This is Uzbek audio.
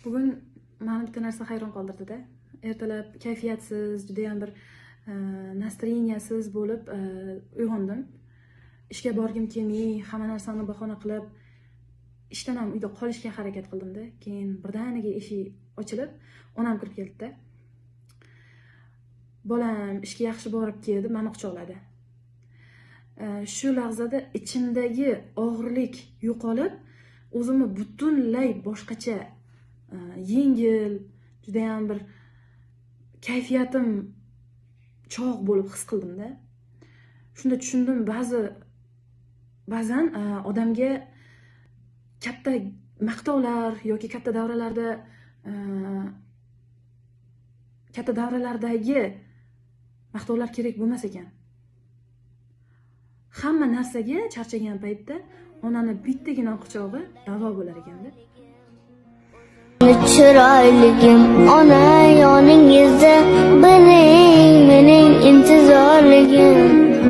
Bugun meni bitta narsa hayron qoldirdi-da. Ertalab kayfiyatsiz, juda ham bir настроенияsiz bo'lib uyg'ondim. Ishga borgim kelmay, hamma narsani bahona qilib, ishdan ham uyda qolishga harakat qildim-da. Keyin birdaniga eshik ochilib, onam kirib keldi-da. Bolam ishga yaxshi borib keldi, meni quchoqladi. Shu lahzada ichimdagi og'irlik yo'qolib, o'zimni butunlay boshqacha yengil, juda ham bir kayfiyatim chog' bo'lib his qildim-da. Shunda tushundim, ba'zan odamga katta maqtovlar yoki katta davralardagi maqtovlar kerak bo'lmas ekan. Hamma narsaga charchagan paytda onani bittagina quchog'i davo bo'lar ekanda. Chiroyligim ona yoni